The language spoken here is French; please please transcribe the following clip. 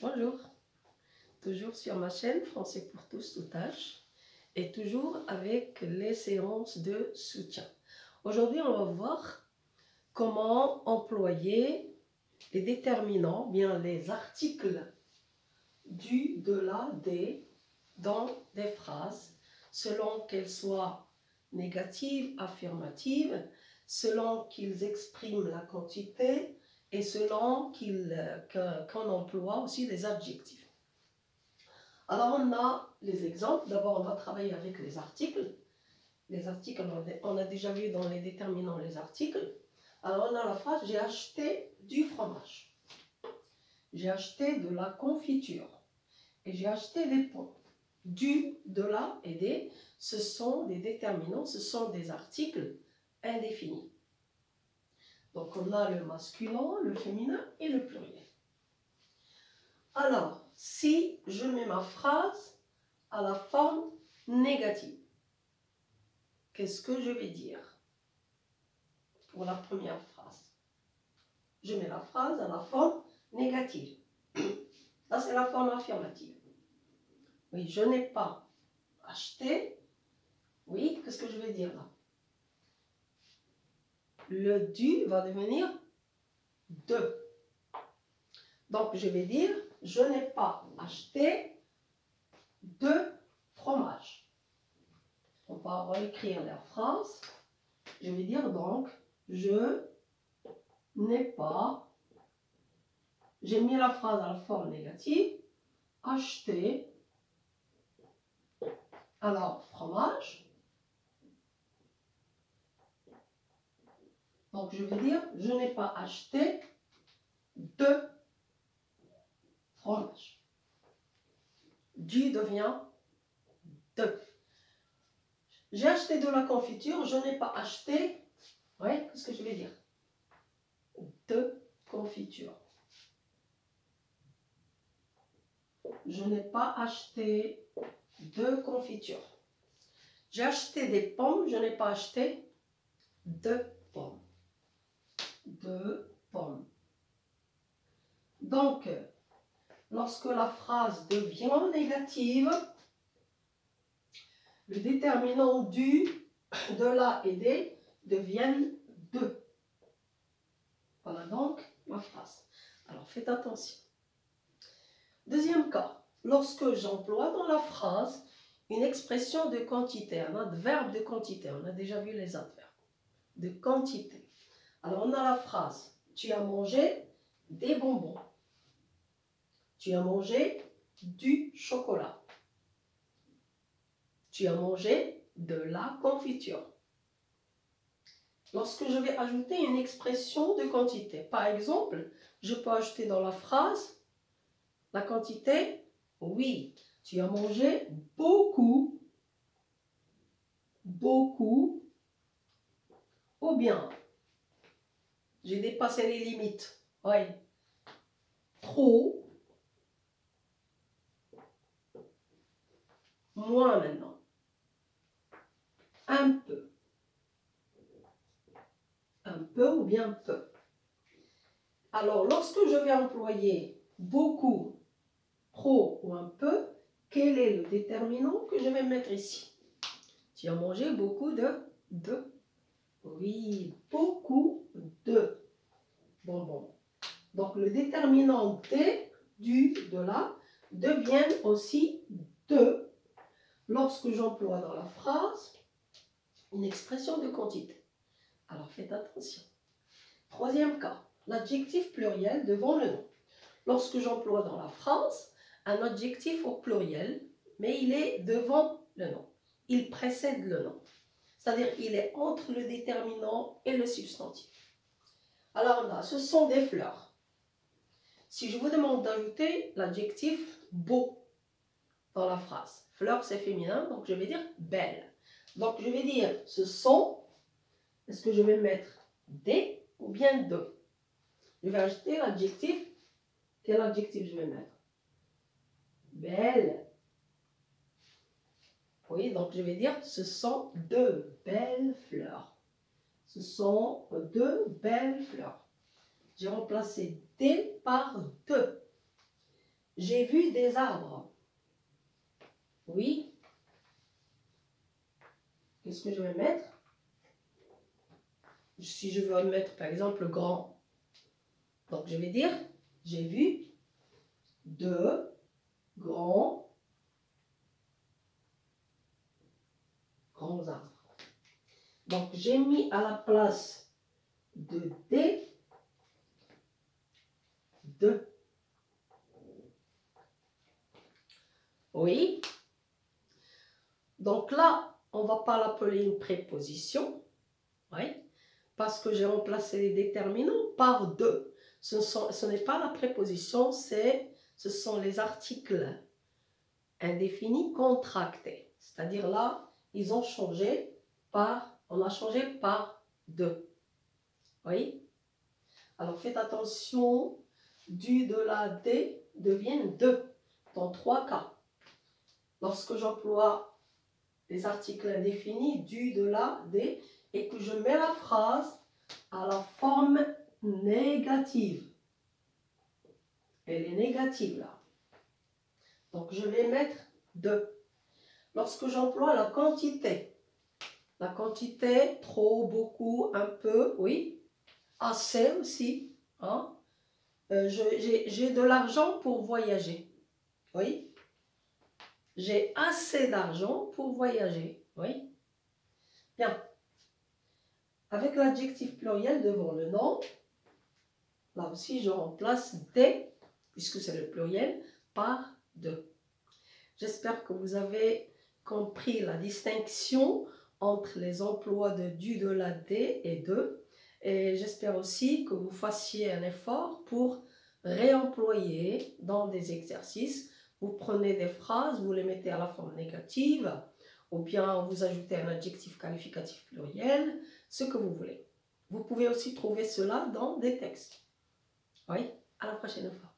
Bonjour, toujours sur ma chaîne Français pour tous tout âge et toujours avec les séances de soutien. Aujourd'hui, on va voir comment employer les déterminants, bien les articles du, de, la, des dans des phrases selon qu'elles soient négatives, affirmatives, selon qu'ils expriment la quantité et selon qu'on emploie aussi des adjectifs. Alors on a les exemples. D'abord on va travailler avec les articles. Les articles, on a déjà vu dans les déterminants les articles. Alors on a la phrase « J'ai acheté du fromage ». J'ai acheté de la confiture. Et j'ai acheté des pommes. Du, de la et des, ce sont des déterminants, ce sont des articles indéfinis. Donc on a le masculin, le féminin et le pluriel. Alors, si je mets ma phrase à la forme négative, qu'est-ce que je vais dire pour la première phrase? Je mets la phrase à la forme négative. Là, c'est la forme affirmative. Oui, je n'ai pas acheté. Oui, qu'est-ce que je vais dire là? Le du va devenir de. Donc, je vais dire, je n'ai pas acheté de fromage. On va réécrire la phrase. Je vais dire donc, je n'ai pas, j'ai mis la phrase à la forme négative, acheté, alors fromage. Donc, je vais dire, je n'ai pas acheté de fromage. Du devient de. J'ai acheté de la confiture, je n'ai pas acheté, ouais, qu'est-ce que je vais dire? De confiture. Je n'ai pas acheté de confiture. J'ai acheté des pommes, je n'ai pas acheté de pommes. De pommes. Donc, lorsque la phrase devient négative, le déterminant du, de la et des deviennent de. Voilà donc ma phrase. Alors faites attention. Deuxième cas, lorsque j'emploie dans la phrase une expression de quantité, un adverbe de quantité, on a déjà vu les adverbes, de quantité. Alors on a la phrase, tu as mangé des bonbons. Tu as mangé du chocolat. Tu as mangé de la confiture. Lorsque je vais ajouter une expression de quantité, par exemple, je peux ajouter dans la phrase la quantité, oui, tu as mangé beaucoup, beaucoup, ou bien, j'ai dépassé les limites, oui, trop, moins maintenant, un peu ou bien peu. Alors, lorsque je vais employer beaucoup, trop ou un peu, quel est le déterminant que je vais mettre ici? Tu as mangé beaucoup de. Oui, beaucoup de bonbons. Donc, le déterminant des, du, de la, deviennent aussi de lorsque j'emploie dans la phrase une expression de quantité. Alors, faites attention. Troisième cas, l'adjectif pluriel devant le nom. Lorsque j'emploie dans la phrase un adjectif au pluriel, mais il est devant le nom. Il précède le nom. C'est-à-dire il est entre le déterminant et le substantif. Alors là, ce sont des fleurs. Si je vous demande d'ajouter l'adjectif beau dans la phrase, fleur c'est féminin, donc je vais dire belle. Donc je vais dire ce sont, est-ce que je vais mettre des ou bien de? Je vais ajouter l'adjectif. Quel adjectif je vais mettre? Belle. Oui, donc je vais dire ce sont de belles fleurs. Ce sont de belles fleurs. J'ai remplacé des par de. J'ai vu des arbres. Oui. Qu'est-ce que je vais mettre? Si je veux mettre par exemple grand. Donc je vais dire, j'ai vu de grands arbres. Donc j'ai mis à la place de D, de. Oui. Donc là, on ne va pas l'appeler une préposition. Oui. Parce que j'ai remplacé les déterminants par de. Ce n'est pas la préposition, ce sont les articles indéfinis contractés. C'est-à-dire là, ils ont changé on a changé par de. Oui. Alors faites attention, du, de, la, des deviennent de dans 3 cas. Lorsque j'emploie les articles indéfinis, du, de, la, des, et que je mets la phrase à la forme négative. Elle est négative là. Donc je vais mettre de. Lorsque j'emploie la quantité, trop, beaucoup, un peu, oui, assez aussi. Hein? J'ai de l'argent pour voyager. Oui. J'ai assez d'argent pour voyager. Oui. Bien. Avec l'adjectif pluriel devant le nom, là aussi je remplace des, puisque c'est le pluriel, par de. J'espère que vous avez compris la distinction entre les emplois de du, de, la, des et de. Et j'espère aussi que vous fassiez un effort pour réemployer dans des exercices. Vous prenez des phrases, vous les mettez à la forme négative, ou bien vous ajoutez un adjectif qualificatif pluriel, ce que vous voulez. Vous pouvez aussi trouver cela dans des textes. Oui, à la prochaine fois.